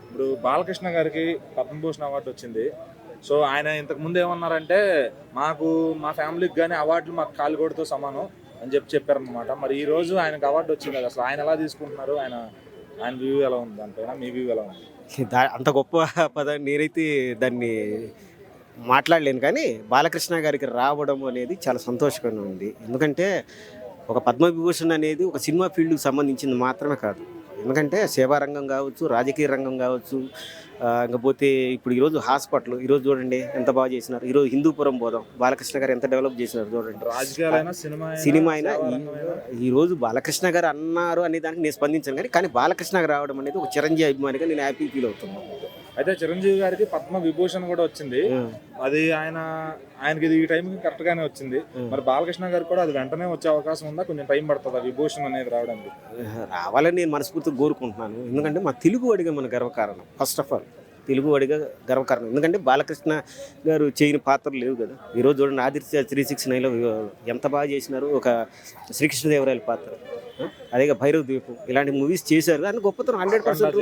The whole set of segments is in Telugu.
ఇప్పుడు బాలకృష్ణ గారికి పద్మభూషణ్ అవార్డు వచ్చింది. సో ఆయన ఇంతకు ముందు ఏమన్నారంటే మా ఫ్యామిలీకి కానీ అవార్డులు మాకు కాలిగోడుతో సమానం అని చెప్పారనమాట. మరి ఈ రోజు ఆయనకు అవార్డు వచ్చింది కదా, అసలు ఆయన ఎలా తీసుకుంటున్నారు, ఆయన ఆయన వ్యూ ఎలా ఉంది దానిపైన, మీ వ్యూ ఎలా ఉంది? అంత గొప్ప పదం నేనైతే దాన్ని మాట్లాడలేను, కానీ బాలకృష్ణ గారికి రావడం అనేది చాలా సంతోషకరంగా ఉంది. ఎందుకంటే ఒక పద్మవిభూషణ్ అనేది ఒక సినిమా ఫీల్డ్కి సంబంధించింది మాత్రమే కాదు. ఎందుకంటే సేవా రంగం కావచ్చు, రాజకీయ రంగం కావచ్చు, ఇంకపోతే ఇప్పుడు ఈరోజు హాస్పిటల్ ఈరోజు చూడండి ఎంత బాగా చేసినారు. ఈరోజు హిందూపురం పోదాం, బాలకృష్ణ గారు ఎంత డెవలప్ చేసినారు చూడండి. రాజకీయాలైనా సినిమా అయినా ఈరోజు బాలకృష్ణ గారు అన్నారు అనే దానికి నేను స్పందించాను, కానీ బాలకృష్ణ గారు రావడం అనేది ఒక చిరంజీవి అభిమానిగా నేను హ్యాపీ ఫీల్ అవుతున్నాను. అయితే చిరంజీవి గారికి పద్మ విభూషణ్ కూడా వచ్చింది. అది ఆయనకి ఈ టైంకి కరెక్ట్ గానే వచ్చింది. మరి బాలకృష్ణ గారికి కూడా అది వెంటనే వచ్చే అవకాశం ఉందా, కొంచెం టైం పడుతుందా విభూషణ్ అనేది రావడానికి? రావాలని నేను మనస్ఫూర్తిగా కోరుకుంటున్నాను. ఎందుకంటే మా తెలుగు వాడిగా మన గర్వకారణం. ఫస్ట్ ఆఫ్ ఆల్ తెలుగు వాడిగా గర్వకారణం. ఎందుకంటే బాలకృష్ణ గారు చేయని పాత్రలు లేవు కదా. ఈరోజు చూడండి ఆదిత్య 369లో ఎంత బాగా చేసినారు, ఒక శ్రీకృష్ణదేవరాయల పాత్ర, అదేగా భైరవ ద్వీపం, ఇలాంటి మూవీస్ చేశారు. దాన్ని గొప్పతనం 100%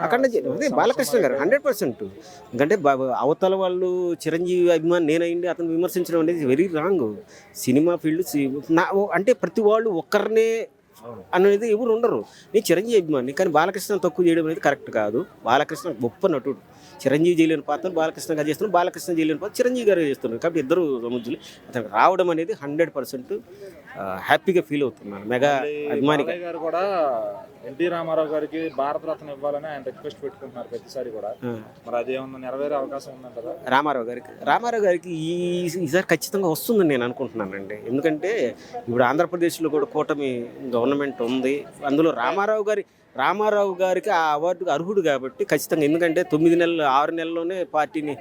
అక్కడ అదే బాలకృష్ణ గారు 100%. ఎందుకంటే అవతల వాళ్ళు చిరంజీవి అభిమాని నేనైంది అతను విమర్శించడం అనేది వెరీ రాంగ్. సినిమా ఫీల్డ్ అంటే ప్రతి వాళ్ళు ఒక్కరినే అనేది ఎవరు ఉండరు. నేను చిరంజీవి అభిమాని, కానీ బాలకృష్ణ తక్కువ చేయడం అనేది కరెక్ట్ కాదు. బాలకృష్ణ గొప్ప నటుడు. చిరంజీవి చేయలేని పాత్రను బాలకృష్ణ గారు చేస్తున్నారు, బాలకృష్ణ చేయలేని పాత్ర చిరంజీవి గారు చేస్తున్నారు. కాబట్టి ఇద్దరు సముద్రులు. అతనికి రావడం అనేది 100% హ్యాపీగా ఫీల్ అవుతున్నాను. మెగా అభిమాని గారు కూడా ఎన్టీ రామారావు గారికి భారతరత్న ఇవ్వాలని ఆయన రిక్వెస్ట్ పెట్టుకుంటున్నారు ప్రతిసారి కూడా. మరి అదేమన్నా నెరవేరే అవకాశం ఉందంటారా? రామారావు గారికి ఈసారి ఖచ్చితంగా వస్తుందని నేను అనుకుంటున్నానండి. ఎందుకంటే ఇప్పుడు ఆంధ్రప్రదేశ్లో కూడా కూటమి గవర్నమెంట్ ఉంది. అందులో రామారావు గారికి ఆ అవార్డుకు అర్హుడు కాబట్టి ఖచ్చితంగా. ఎందుకంటే 6 నెలల్లోనే పార్టీని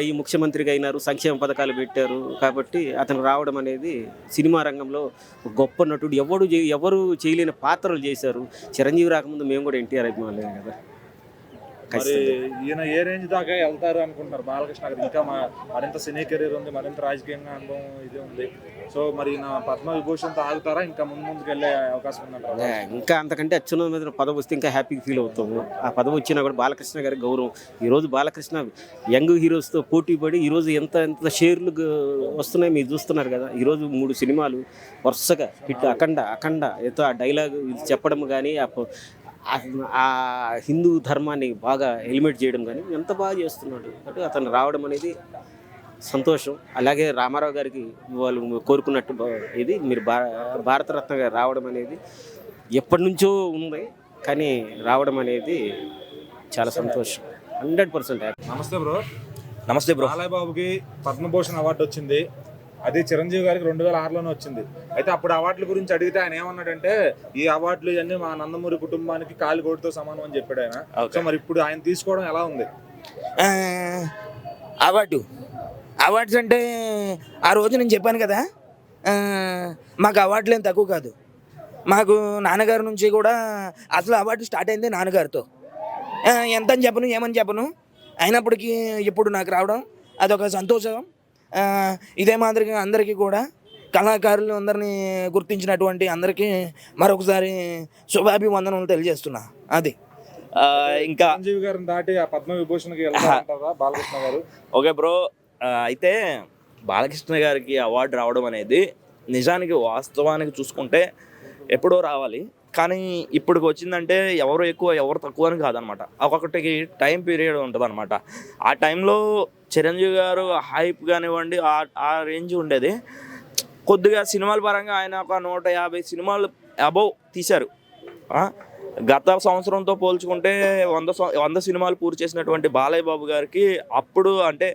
ఈ ముఖ్యమంత్రిగా అయినారు, సంక్షేమ పథకాలు పెట్టారు. కాబట్టి అతను రావడం అనేది సినిమా రంగంలో గొప్ప నటుడు. ఎవరు చేయలేని పాత్రలు చేశారు. చిరంజీవి రాకముందు మేము కూడా ఎన్టీఆర్ అభిమానులే కదా. మరి ఈయన ఏ రేంజ్ దాకా వెళ్తారు అనుకుంటున్నారు బాలకృష్ణ గారు? ఇంకా మరింత సినీ కెరీర్ ఉంది, మరింత రాజకీయంగా అనుభవం ఇది ఉంది. సో మరి నా పద్మ విభూషణ్తో ఆగుతారా, ఇంకా ముందుకు వెళ్ళే అవకాశం ఉందంటారా? ఇంకా అంతకంటే అత్యున్నతమైన పదవి వస్తే ఇంకా హ్యాపీగా ఫీల్ అవుతాము. ఆ పదవి వచ్చినా కూడా బాలకృష్ణ గారి గౌరవం. ఈరోజు బాలకృష్ణ యంగ్ హీరోస్తో పోటీ పడి ఈరోజు ఎంత షేర్లు వస్తున్నాయి మీరు చూస్తున్నారు కదా. ఈరోజు 3 సినిమాలు వరుసగా హిట్. అఖండ ఏదో ఆ డైలాగ్ చెప్పడం కానీ, ఆ హిందూ ధర్మాన్ని బాగా ఎలిమినేట్ చేయడం కానీ ఎంత బాగా చేస్తున్నాడు. అంటే అతను రావడం అనేది సంతోషం. అలాగే రామారావు గారికి వాళ్ళు కోరుకున్నట్టు ఇది మీరు భారతరత్న గారు రావడం అనేది ఎప్పటి నుంచో ఉంది, కానీ రావడం అనేది చాలా సంతోషం. 100% హ్యాపీ. నమస్తే బ్రో. బాలయ్య బాబుకి పద్మభూషణ్ అవార్డు వచ్చింది. అది చిరంజీవి గారికి 2006లోనే వచ్చింది. అయితే అప్పుడు అవార్డుల గురించి అడిగితే ఆయన ఏమన్నాడంటే, ఈ అవార్డులు ఇవన్నీ మా నందమూరి కుటుంబానికి కాలిగోటితో సమానం అని చెప్పాడు ఆయన. సో మరి ఇప్పుడు ఆయన తీసుకోవడం ఎలా ఉంది? అవార్డ్స్ అంటే ఆ రోజు నేను చెప్పాను కదా, మాకు అవార్డులు ఏం తక్కువ కాదు. మాకు నాన్నగారి నుంచి కూడా అసలు అవార్డు స్టార్ట్ అయింది నాన్నగారితో. ఎంత అని చెప్పను, ఏమని చెప్పను. అయినప్పటికీ ఇప్పుడు నాకు రావడం అదొక సంతోషం. ఇదే మాదిరిగా అందరికీ కూడా కళాకారులు అందరినీ గుర్తించినటువంటి అందరికీ మరొకసారి శుభాభివందనలు తెలియజేస్తున్నా. అది ఇంకా చిరంజీవి గారిని దాటి ఆ పద్మ విభూషణ్కి వెళ్తారా బాలకృష్ణ గారు? Okay bro. అయితే బాలకృష్ణ గారికి అవార్డు రావడం అనేది నిజానికి వాస్తవానికి చూసుకుంటే ఎప్పుడో రావాలి, కానీ ఇప్పటికి వచ్చిందంటే ఎవరు ఎక్కువ ఎవరు తక్కువ అని కాదనమాట. ఒక్కొక్కటికి టైం పీరియడ్ ఉంటుంది అనమాట. ఆ టైంలో చిరంజీవి గారు హైప్ కానివ్వండి ఆ రేంజ్ ఉండేది. కొద్దిగా సినిమాల పరంగా ఆయన ఒక 150 సినిమాలు అబౌవ్ తీశారు. గత సంవత్సరంతో పోల్చుకుంటే 100 సినిమాలు పూర్తి చేసినటువంటి బాలయ్య బాబు గారికి అప్పుడు అంటే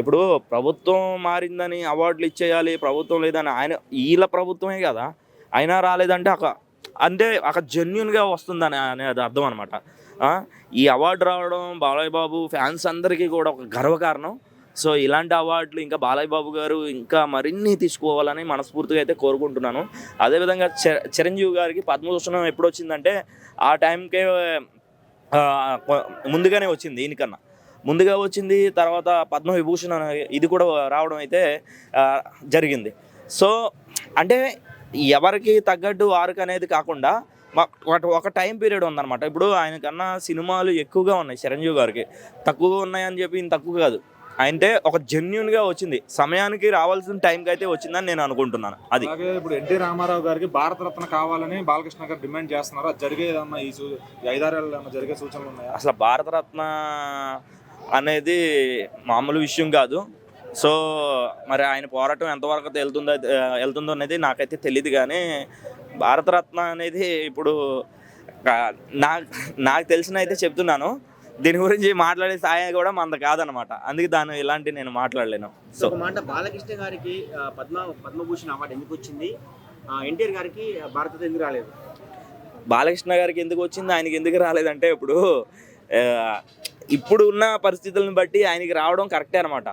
ఇప్పుడు ప్రభుత్వం మారిందని అవార్డులు ఇచ్చేయాలి, ప్రభుత్వం లేదని వీళ్ళ ప్రభుత్వమే కదా, అయినా రాలేదంటే అక్కడ జెన్యున్గా వస్తుందని అనేది అర్థం అనమాట. ఈ అవార్డు రావడం బాలయ్య బాబు ఫ్యాన్స్ అందరికీ కూడా ఒక గర్వకారణం. సో ఇలాంటి అవార్డులు ఇంకా బాలయ్య బాబు గారు ఇంకా మరిన్ని తీసుకోవాలని మనస్ఫూర్తిగా అయితే కోరుకుంటున్నాను. అదేవిధంగా చిరంజీవి గారికి పద్మభూషణం ఎప్పుడు వచ్చిందంటే ఆ టైంకే ముందుగానే వచ్చింది, ఈయనకన్నా ముందుగా వచ్చింది. తర్వాత పద్మవిభూషణ్ ఇది కూడా రావడం అయితే జరిగింది. సో అంటే ఎవరికి తగ్గట్టు వారికి అనేది కాకుండా ఒక టైం పీరియడ్ ఉందన్నమాట. ఇప్పుడు ఆయనకన్నా సినిమాలు ఎక్కువగా ఉన్నాయి చిరంజీవి గారికి, తక్కువగా ఉన్నాయని చెప్పి ఈయన తక్కువ కాదు. అంటే ఒక జెన్యున్గా వచ్చింది, సమయానికి రావాల్సిన టైంకి అయితే వచ్చిందని నేను అనుకుంటున్నాను. అది అలాగే ఇప్పుడు ఎన్టీ రామారావు గారికి భారతరత్న కావాలని బాలకృష్ణ గారు డిమాండ్ చేస్తున్నారు. అది జరిగేదన్నా ఈ 5-6 ఏళ్ళలో జరిగే సూచనలు ఉన్నాయా? అసలు భారతరత్న అనేది మామూలు విషయం కాదు. సో మరి ఆయన పోరాటం ఎంతవరకు వెళ్తుందో అనేది నాకైతే తెలియదు. కానీ భారతరత్న అనేది ఇప్పుడు నాకు తెలిసిన అయితే చెప్తున్నాను, దీని గురించి మాట్లాడే స్థాయి కూడా మనది కాదనమాట. అందుకే దాని ఇలాంటి నేను మాట్లాడలేను. సో ఒక మాట, బాలకృష్ణ గారికి పద్మభూషణ్ అవార్డు ఎందుకు వచ్చింది, ఎన్టీఆర్ గారికి భారతరత్న ఎందుకు రాలేదు? బాలకృష్ణ గారికి ఎందుకు వచ్చింది, ఆయనకి ఎందుకు రాలేదంటే ఇప్పుడు ఉన్న పరిస్థితులను బట్టి ఆయనకి రావడం కరెక్టే అనమాట.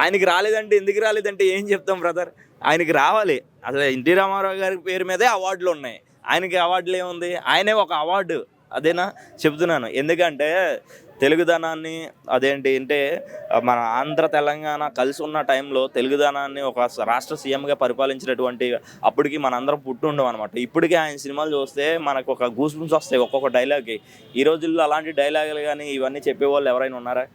ఆయనకి రాలేదంటే ఎందుకు రాలేదంటే ఏం చెప్తాం బ్రదర్, ఆయనకి రావాలి. అసలు ఎన్టీ రామారావు గారి పేరు మీదే అవార్డులు ఉన్నాయి, ఆయనకి అవార్డులు ఏముంది? ఆయనే ఒక అవార్డు, అదేనా చెప్తున్నాను. ఎందుకంటే తెలుగుదనాన్ని అంటే మన ఆంధ్ర తెలంగాణ కలిసి ఉన్న టైంలో తెలుగుదనాన్ని ఒక రాష్ట్ర సీఎంగా పరిపాలించినటువంటి అప్పటికి మనందరం పుట్టుండం అనమాట. ఇప్పటికే ఆయన సినిమాలు చూస్తే మనకు ఒక గూస్ బంప్స్ వస్తాయి ఒక్కొక్క డైలాగ్కి. ఈ రోజుల్లో అలాంటి డైలాగులు కానీ ఇవన్నీ చెప్పేవాళ్ళు ఎవరైనా ఉన్నారా?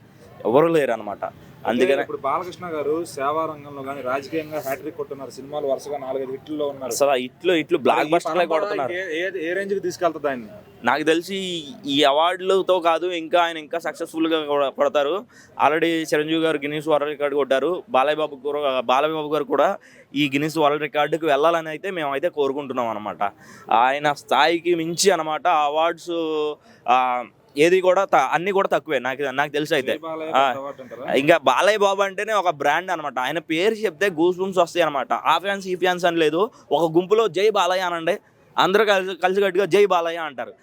ఎవరు లేరు అనమాట. అందుకనే ఇప్పుడు బాలకృష్ణ గారు సేవా రంగంలో కానీ రాజకీయంగా హ్యాట్రిక్ కొట్టున్నారు, సినిమాలు వరుసగా 4-5 హిట్లో ఉన్నారు. అసలు ఇట్లు బ్లాక్ బస్టర్లే కొడుతున్నారు. ఏ రేంజ్ కి తీసుకెళ్తుంది ఆయన్ని? నాకు తెలిసి ఈ అవార్డులతో కాదు, ఇంకా ఆయన ఇంకా సక్సెస్ఫుల్గా కొడతారు. ఆల్రెడీ చిరంజీవి గారు గిన్నీస్ వరల్డ్ రికార్డు కొట్టారు. బాలయ్యబాబు గారు కూడా ఈ గిన్నీస్ వరల్డ్ రికార్డుకి వెళ్ళాలని అయితే మేమైతే కోరుకుంటున్నాం అనమాట. ఆయన స్థాయికి మించి అనమాట అవార్డ్స్ ఏది కూడా అన్నీ కూడా తక్కువే నాకు తెలిసి అయితే. ఇంకా బాలయ్య బాబు అంటేనే ఒక బ్రాండ్ అనమాట. ఆయన పేరు చెప్తే గూస్ బంప్స్ వస్తాయి అనమాట. ఆ ఫ్యాన్స్ ఈ ఫ్యాన్స్ అని లేదు, ఒక గుంపులో జై బాలయ్య అనండి, అందరూ కలిసికట్టుగా జై బాలయ్య అంటారు.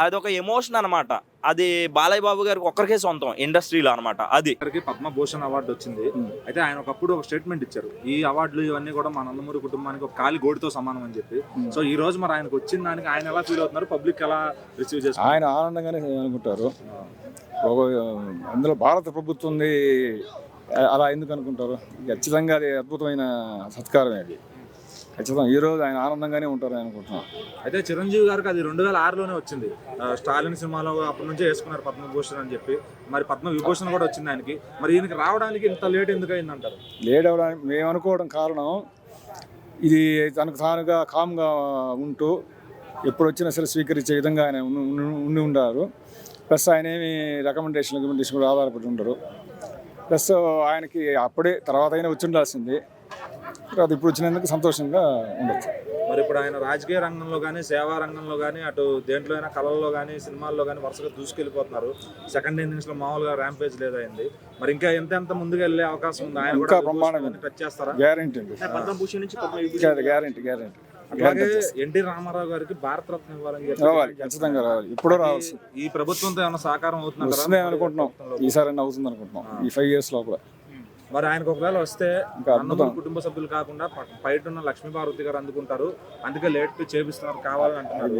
అదొక ఎమోషన్ అనమాట. అది బాలయ్య బాబు గారికి ఒక్కరికే సొంతం ఇండస్ట్రీలో అనమాట. అది పద్మభూషణ్ అవార్డు వచ్చింది. అయితే ఆయన ఒకప్పుడు ఒక స్టేట్మెంట్ ఇచ్చారు, ఈ అవార్డులు ఇవన్నీ కూడా మా నందమూరి కుటుంబానికి ఒక కాలి గోడితో సమానం అని చెప్పి. సో ఈ రోజు మరి ఆయనకు వచ్చిన దానికి ఆయన ఎలా ఫీల్ అవుతున్నారు, పబ్లిక్ ఎలా రిసీవ్ చేస్తారు? ఆయన ఆనందంగానే అనుకుంటారు. అందులో భారత ప్రభుత్వం అలా ఎందుకు అనుకుంటారు? ఖచ్చితంగా అది అద్భుతమైన సత్కారం. అది ఖచ్చితంగా ఈ రోజు ఆయన ఆనందంగానే ఉంటారు అనుకుంటున్నాను. అయితే చిరంజీవి గారికి అది 2006లోనే వచ్చింది. స్టాలిన్ సినిమాలో అప్పటి నుంచే వేసుకున్నారు పద్మభూషణ్ అని చెప్పి. మరి పద్మవిభూషణ్ కూడా వచ్చింది ఆయనకి. మరి ఈయనకి రావడానికి ఇంత లేట్ ఎందుకు అయిందంటారు? లేట్ అవ్వడానికి మేము అనుకోవడం కారణం, ఇది తనకు తానుగా కామ్గా ఉంటూ ఎప్పుడు వచ్చినా సరే స్వీకరించే విధంగా ఆయన ఉండి ఉండారు. ప్లస్ ఆయన ఏమి రికమెండేషన్ కూడా ఆధారపడి ఉండరు. ప్లస్ ఆయనకి అప్పుడే తర్వాత అయినా వచ్చి ఉండాల్సింది, అది ఇప్పుడు వచ్చినందుకు సంతోషంగా ఉండొచ్చు. మరి ఇప్పుడు ఆయన రాజకీయ రంగంలో కానీ సేవా రంగంలో కానీ అటు దేంట్లో అయినా కళల్లో కానీ సినిమాల్లో కానీ వరుసగా దూసుకెళ్ళిపోతున్నారు. సెకండ్ ఇన్నింగ్స్ లో మామూలుగా ర్యాంపేజ్ లేదైంది. మరి ఇంకా ఎంత ముందుకు వెళ్ళే అవకాశం ఉంది? ఆయన ఇంకా బ్రహ్మాండంగా టచ్ చేస్తారా? గ్యారెంటీ అండి, గ్యారెంటీ. అలాగే ఎన్టీ రామారావు గారికి భారతరత్న ఇవ్వాలని చెప్పి రావాలి, ఖచ్చితంగా రావాలి. ఇప్పుడు రావాల్సి ఈ ప్రభుత్వంతో ఏమైనా సహకారం వస్తుంది అనుకుంటున్నాం. ఈసారి అవుతుంది అనుకుంటున్నాం ఈ 5 years లోపల. మరి ఆయనకు ఒకవేళ వస్తే నందమూరి కుటుంబ సభ్యులు కాకుండా బయట ఉన్న లక్ష్మీపార్వతి గారు అందుకుంటారు, అందుకే లేట్ చేపిస్తున్నారు కావాలని అంటున్నారు.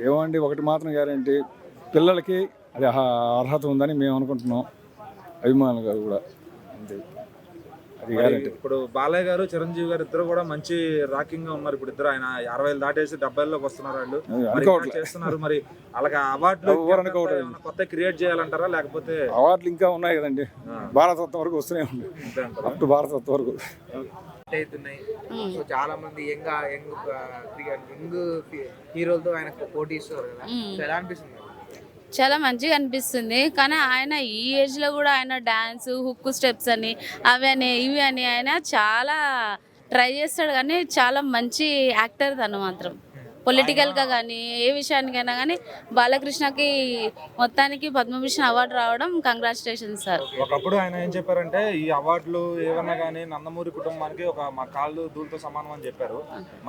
ఏమండి, ఒకటి మాత్రం గ్యారెంటీ, పిల్లలకి అది అర్హత ఉందని మేము అనుకుంటున్నాం, అభిమానులు గారు కూడా అంతే. అది గ్యారెంటీ. ఇప్పుడు బాలయ్య గారు చిరంజీవి గారు ఇద్దరు కూడా మంచి రాకింగ్ గా ఉన్నారు. ఇప్పుడు ఇద్దరు ఆయన 60 దాటేసి 70లోకి వస్తున్నారు వాళ్ళు, చేస్తున్నారు. మరి అలాగే అవార్డులు కొత్త క్రియేట్ చేయాలంటారా, లేకపోతే అవార్డులు ఇంకా ఉన్నాయి కదండి, భారతరత్న వరకు వస్తూనే ఉంది, అప్ టు భారతరత్న వరకు అవుతున్నాయి. సో చాలా మంది యంగ్ హీరోలతో ఆయన పోటీ ఇస్తారు కదా, సో ఎలా అనిపిస్తుంది? చాలా మంచిగా అనిపిస్తుంది. కానీ ఆయన ఈ ఏజ్లో కూడా ఆయన డ్యాన్స్, హుక్ స్టెప్స్ అని అవి అని ఇవి అని ఆయన చాలా ట్రై చేస్తాడు. కానీ చాలా మంచి యాక్టర్ తను మాత్రం. పొలిటికల్గా కానీ ఏ విషయానికైనా కానీ బాలకృష్ణకి మొత్తానికి పద్మభూషణ్ అవార్డు రావడం కంగ్రాచులేషన్స్ సార్. ఒకప్పుడు ఆయన ఏం చెప్పారంటే, ఈ అవార్డులు ఏమన్నా కానీ నందమూరి కుటుంబానికి మా కాళ్ళు దూలతో సమానం అని చెప్పారు.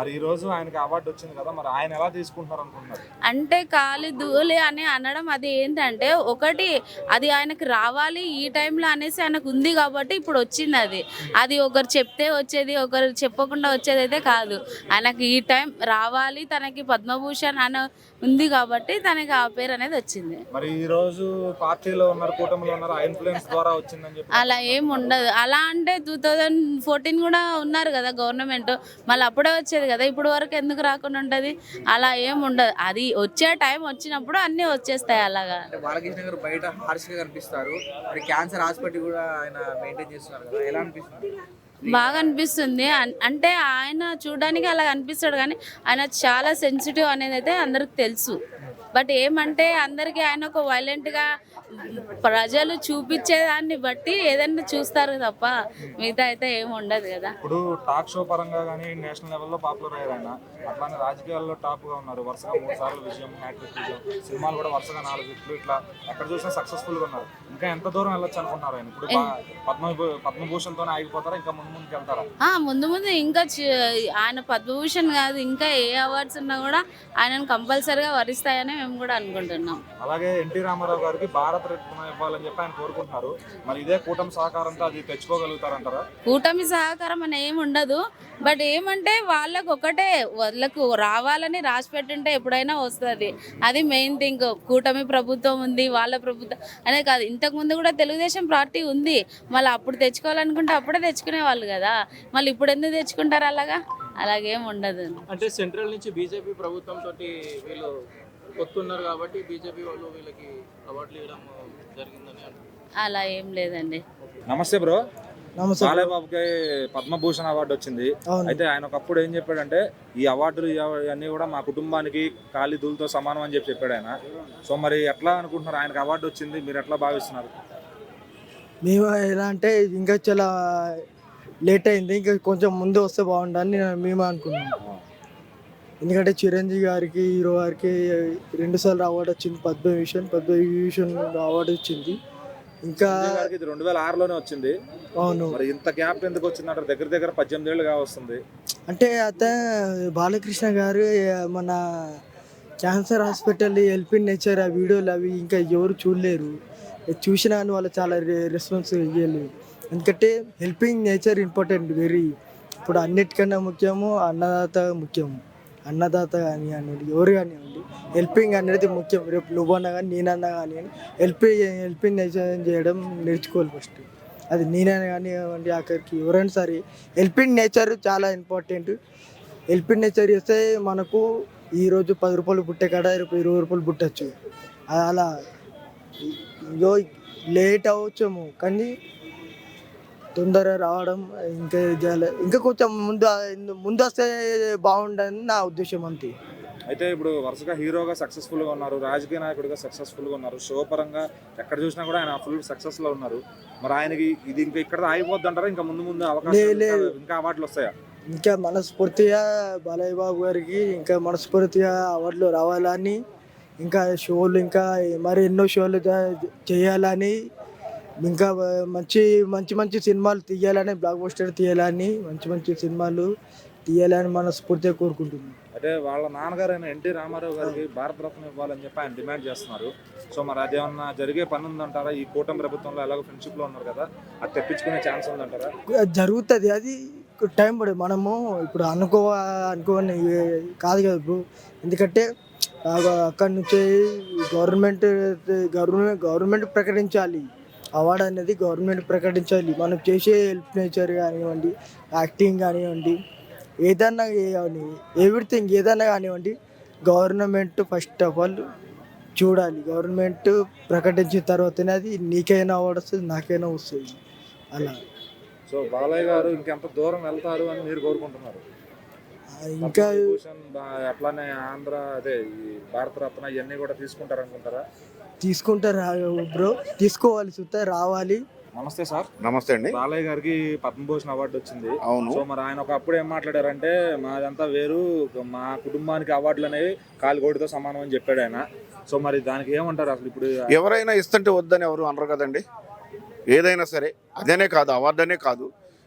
మరి ఈ రోజు ఆయనకి అవార్డు వచ్చింది కదా, మరి ఆయన ఎలా తీసుకుంటున్నారు అనుకుంటున్నారు? అంటే కాలు దూలే అని అనడం అది ఏంటంటే, ఒకటి అది ఆయనకు రావాలి ఈ టైంలో అనేసి ఆయనకు ఉంది కాబట్టి ఇప్పుడు వచ్చింది. అది ఒకరు చెప్తే వచ్చేది, ఒకరు చెప్పకుండా వచ్చేది అయితే కాదు. ఆయనకు ఈ టైం రావాలి, తన తనకి పద్మభూషణ్ అని ఉంది కాబట్టి తనకి ఆ పేరు అనేది వచ్చింది. మరి ఈ రోజు పార్టీలో ఉన్నారు, కూటమిలో ఉన్నారు, ఆ ఇన్ఫ్లుయెన్స్ ద్వారా వచ్చిందని చెప్పి అలా ఏం ఉండదు. అలా అంటే 2014 కూడా ఉన్నారు కదా గవర్నమెంట్, మళ్ళీ అప్పుడే వచ్చేది కదా, ఇప్పుడు వరకు ఎందుకు రాకుండా ఉంటుంది? అలా ఏం ఉండదు. అది వచ్చే టైం వచ్చినప్పుడు అన్నీ వచ్చేస్తాయి అలాగా. అంటే బాలకృష్ణ గారు బయట హార్ష్గా కనిపిస్తారు, మరి క్యాన్సర్ హాస్పిటల్ కూడా ఆయన మెయింటైన్ చేస్తున్నారు కదా, ఎలా అనిపిస్తుంది? బాగా అనిపిస్తుంది. అంటే ఆయన చూడడానికి అలా అనిపిస్తాడు కానీ ఆయన చాలా సెన్సిటివ్ అనేది అయితే అందరికి తెలుసు. బట్ ఏమంటే అందరికీ ఆయన ఒక వైలెంట్గా ప్రజలు చూపించేదాన్ని బట్టి ఏదైనా చూస్తారు తప్ప మిగతా అయితే ఏమి ఉండదు కదా. ఇప్పుడు టాక్ షో పరంగా కానీ నేషనల్ లెవెల్లో పాపులర్ అయ్యారు ఆయన. అట్లానే రాజకీయాల్లో టాప్గా ఉన్నారు. వరుసగా 3 సార్లు విజయం, హ్యాట్రిక్ విజయం, సినిమాలు కూడా వరుసగా 4 హిట్లు, ఇట్లా ఎక్కడ చూసినా సక్సెస్ఫుల్గా ఉన్నారు. ఇంకా ఎంత దూరం వెళ్ళొచ్చు అనుకుంటున్నారు ఆయన? ఇప్పుడు పద్మభూషణ్తోనే ఆగిపోతారా, ఇంకా ముందుకు వెళ్తారా? ముందు ముందు ఇంకా ఆయన పద్మభూషణ్ కాదు, ఇంకా ఏ అవార్డ్స్ ఉన్నా కూడా ఆయనను కంపల్సరీగా వరిస్తాయని మేము కూడా అనుకుంటున్నాం. అలాగే ఎన్టీ రామారావు గారికి భారత రత్న ఇవ్వాలని చెప్పి ఆయన కోరుకుంటున్నారు. మరి ఇదే కూటమి సహకారంతో అది తెచ్చుకోగలుగుతారంటారా? కూటమి సహకారం అని ఏమి ఉండదు. బట్ ఏమంటే వాళ్ళకు రావాలని రాసి పెట్టుంటే ఎప్పుడైనా వస్తుంది. అది మెయిన్ థింగ్. కూటమి ప్రభుత్వం ఉంది, వాళ్ళ ప్రభుత్వం అనే కాదు, ఇంతకుముందు కూడా తెలుగుదేశం పార్టీ ఉంది. మళ్ళీ అప్పుడు తెచ్చుకోవాలనుకుంటే అప్పుడే తెచ్చుకునే వాళ్ళు కదా, మళ్ళీ ఇప్పుడు ఎందుకు తెచ్చుకుంటారు? అలాగేం ఉండదు. అంటే సెంట్రల్ నుంచి బీజేపీ ప్రభుత్వం తోటి వీళ్ళు కొత్తున్నారు కాబట్టి బీజేపీ వాళ్ళు వీళ్ళకి అవార్డులు ఇవ్వడం జరిగిందని అలా ఏం లేదండి. నమస్తే బ్రో. బాలయ్య బాబుకి పద్మభూషణ్ అవార్డు వచ్చింది. అయితే ఆయన ఒకప్పుడు ఏం చెప్పాడంటే, ఈ అవార్డులు ఇవన్నీ కూడా మా కుటుంబానికి కాలి దూలతో సమానం అని చెప్పాడు ఆయన. సో మరి ఎట్లా అనుకుంటున్నారు? ఆయనకు అవార్డు వచ్చింది, మీరు ఎట్లా భావిస్తున్నారు? మేము ఎలా అంటే ఇంకా చాలా లేట్ అయింది, ఇంకా కొంచెం ముందు వస్తే బాగుండని మేము అనుకున్నాం. ఎందుకంటే చిరంజీవి గారికి, హీరో గారికి 2 సార్లు అవార్డు వచ్చింది. పద్మభూషణ్ అవార్డు వచ్చింది. ఇంకా 2006లోనే వచ్చింది. అవును. మరి ఇంత గ్యాప్ ఎందుకు వచ్చిందంటే దగ్గర 18 ఏళ్ళుగా వస్తుంది. అంటే బాలకృష్ణ గారు మన cancer hospital help in nature ఆ వీడియోలు అవి ఇంకా ఎవరు చూడలేరు. చూసినా అని వాళ్ళు చాలా రెస్పాన్స్ ఇవ్వలేరు. ఎందుకంటే హెల్పింగ్ నేచర్ ఇంపార్టెంట్ వెరీ. ఇప్పుడు అన్నిటికన్నా ముఖ్యము అన్నదాత ముఖ్యము. అన్నదాత కానివ్వండి, ఎవరు కానివ్వండి, హెల్పింగ్ అనేది ముఖ్యం. రేపు నువ్వన్నా కానీ నేనన్నా కానివ్వండి హెల్పింగ్ నేచర్ చేయడం నేర్చుకోవాలి ఫస్ట్. అది నేనైనా కానివ్వండి, ఆఖరికి ఎవరైనా సరే హెల్పింగ్ నేచర్ చాలా ఇంపార్టెంట్. హెల్పింగ్ నేచర్ చేస్తే మనకు ఈరోజు 10 రూపాయలు పుట్టే కాడ రేపు 20 రూపాయలు పుట్టచ్చు. అలా లేట్ అవ్వచ్చేమో కానీ తొందరగా రావడం ఇంకా కొంచెం ముందు వస్తే బాగుండని నా ఉద్దేశం అంతే. అయితే ఇప్పుడు వరుసగా హీరోగా సక్సెస్ఫుల్గా ఉన్నారు, రాజకీయ నాయకుడిగా సక్సెస్ఫుల్గా ఉన్నారు, షో పరంగా ఎక్కడ చూసినా కూడా ఆయన ఫుల్ సక్సెస్లో ఉన్నారు. మరి ఆయనకి ఇది ఇంకా ఇక్కడ ఆగిపోద్ది అంటారా? ఇంకా ముందు అవకాశాలు, ఇంకా అవార్డులు వస్తాయా? ఇంకా మనస్ఫూర్తిగా బాలయ్య బాబు గారికి ఇంకా మనస్ఫూర్తిగా అవార్డులు రావాలని, ఇంకా షోలు ఇంకా మరి ఎన్నో షోలు చేయాలని, ఇంకా మంచి సినిమాలు తీయాలని, బ్లాక్ బస్టర్ తీయాలని, మంచి సినిమాలు తీయాలని మనస్ఫూర్తిగా కోరుకుంటున్నాను. అంటే వాళ్ళ నాన్నగారైన ఎన్టీ రామారావు గారికి భారతరత్న ఇవ్వాలని చెప్పి ఆయన డిమాండ్ చేస్తున్నారు. సో మరి అదేమన్నా జరిగే పని ఉందంటారా? ఈ కూటమి ప్రభుత్వంలో ఎలాగో ఫ్రెండ్షిప్లో ఉన్నారు కదా, అది తెప్పించుకునే ఛాన్స్ ఉందంటారా? జరుగుతుంది, అది టైం పడుతుంది. మనము ఇప్పుడు అనుకోని కాదు కదా బ్రో. ఎందుకంటే అక్కడి నుంచి గవర్నమెంట్ ప్రకటించాలి. అవార్డు అనేది గవర్నమెంట్ ప్రకటించాలి. మనం చేసే హెల్ప్ నేచర్ కానివ్వండి, యాక్టింగ్ కానివ్వండి, ఏదన్నా ఎవ్రీథింగ్ ఏదన్నా కానివ్వండి, గవర్నమెంట్ ఫస్ట్ ఆఫ్ ఆల్ చూడాలి. గవర్నమెంట్ ప్రకటించిన తర్వాతనే అది నీకైనా అవార్డు వస్తుంది, నాకైనా వస్తుంది. అలా సో బాలయ్య గారు ఇంకెంత దూరం వెళ్తారు అని మీరు కోరుకుంటున్నారు? ఇంకా అట్లానే ఆంధ్ర అదే ఈ భారతరత్న ఇవన్నీ కూడా తీసుకుంటారు అనుకుంటారా? తీసుకుంటారు బ్రో, తీసుకోవాలి, చూస్తే రావాలి. నమస్తే సార్. నమస్తే అండి. బాలయ్య గారికి పద్మభూషణ్ అవార్డు వచ్చింది. అవును. సో మరి ఆయన ఒకప్పుడు ఏం మాట్లాడారంటే, మాదంతా వేరు, మా కుటుంబానికి అవార్డులు అనేవి కాలిగోడితో సమానం అని చెప్పాడు ఆయన. సో మరి దానికి ఏమంటారు అసలు? ఇప్పుడు ఎవరైనా ఇస్తుంటే వద్దని ఎవరు అనరు కదండి. ఏదైనా సరే, అదేనే కాదు, అవార్డు అనే కాదు,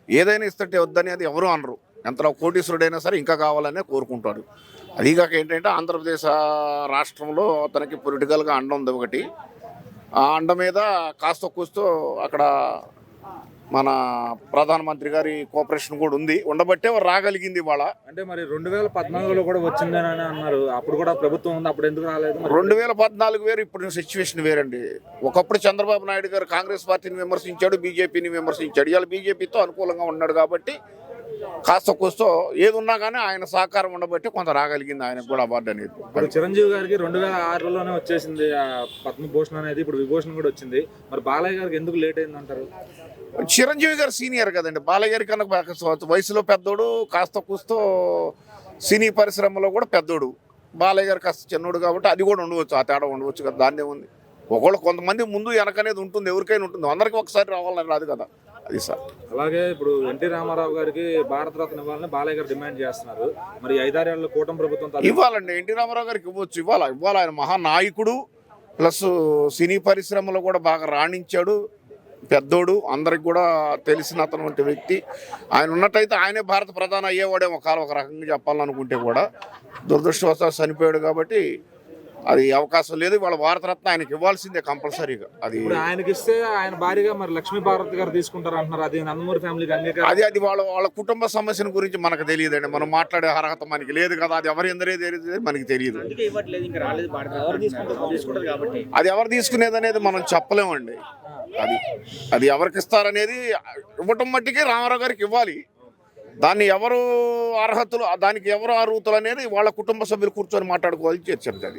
ఏదైనా ఇస్తుంటే వద్దని అది ఎవరు అనరు. ఎంతలో కోటీశ్వరుడైనా సరే ఇంకా కావాలనే కోరుకుంటాడు. అదిగాక ఏంటంటే ఆంధ్రప్రదేశ్ రాష్ట్రంలో అతనికి పొలిటికల్గా అండ ఉంది ఒకటి. ఆ అండ మీద కాస్త కూస్తో అక్కడ మన ప్రధానమంత్రి గారి కోఆపరేషన్ కూడా ఉంది, ఉండబట్టే రాగలిగింది ఇవాళ. అంటే మరి 2014లో కూడా వచ్చిందని అన్నారు, అప్పుడు కూడా ప్రభుత్వం ఉంది, అప్పుడు ఎందుకు రాలేదు? 2014 వేరు, ఇప్పుడు సిచ్యువేషన్ వేరండి. ఒకప్పుడు చంద్రబాబు నాయుడు గారు కాంగ్రెస్ పార్టీని విమర్శించాడు, బీజేపీని విమర్శించాడు. ఇవాళ బీజేపీతో అనుకూలంగా ఉన్నాడు కాబట్టి కాస్త కూస్తో ఏది ఉన్నా కానీ ఆయన సహకారం ఉండబట్టి కొంత రాగలిగింది ఆయనకు కూడా అవార్డు అనేది. ఇప్పుడు చిరంజీవి గారికి 2006లోనే వచ్చేసింది ఆ పద్మభూషణ్ అనేది, ఇప్పుడు విభూషణ్ కూడా వచ్చింది. మరి బాలయ్య గారికి ఎందుకు లేట్ అయింది అంటారు? చిరంజీవి గారు సీనియర్ కదండి, బాలయ్య గారి కన్నా వయసులో పెద్దోడు, కాస్త కూస్తో సినీ పరిశ్రమలో కూడా పెద్దోడు. బాలయ్య గారు కాస్త చిన్నోడు కాబట్టి అది కూడా ఉండవచ్చు, ఆ తేడా ఉండవచ్చు కదా, దాన్నే ఉంది. ఒకళ్ళు కొంతమంది ముందు వెనకనేది ఉంటుంది, ఎవరికైనా ఉంటుంది, అందరికీ ఒకసారి రావాలని రాదు కదా, అది సార్. అలాగే ఇప్పుడు ఎన్టీ రామారావు గారికి భారతరత్న ఇవ్వాలని బాలయ్య గారు డిమాండ్ చేస్తున్నారు. మరి 5-6 ఏళ్ళ కూటమి ప్రభుత్వం ఇవ్వాలండి, ఎన్టీ రామారావు గారికి ఇవ్వచ్చు, ఇవ్వాలి. ఆయన మహానాయకుడు, ప్లస్ సినీ పరిశ్రమలో కూడా బాగా రాణించాడు, పెద్దోడు, అందరికి కూడా తెలిసిన అతను వ్యక్తి. ఆయన ఉన్నట్టయితే ఆయనే భారత ప్రధాని అయ్యేవాడేమో ఒక రకంగా చెప్పాలనుకుంటే కూడా. దురదృష్టవశాత్తు చనిపోయాడు కాబట్టి అది అవకాశం లేదు. వాళ్ళ భారతరత్న ఆయనకి ఇవ్వాల్సిందే కంపల్సరీగా. అది ఆయనకి ఇస్తే ఆయన భారీగా మరి లక్ష్మీ భారత్ గారు తీసుకుంటారు అంటున్నారు, అది నందమూరి ఫ్యామిలీకి అంగీకారం? అది వాళ్ళ కుటుంబ సమస్యల గురించి మనకు తెలియదండి, మనం మాట్లాడే అర్హత మనకి లేదు కదా, అది ఎవరి ఎందరే తెలియదు మనకి తెలియదు. అది ఎవరు తీసుకునేది అనేది మనం చెప్పలేమండి. అది ఎవరికి ఇస్తారనేది ఇవ్వటం మట్టికి రామారావు గారికి ఇవ్వాలి. దాన్ని ఎవరు అర్హతలు, దానికి ఎవరు అర్హతలు అనేది వాళ్ళ కుటుంబ సభ్యులు కూర్చొని మాట్లాడుకోవాలి, చర్చ అది.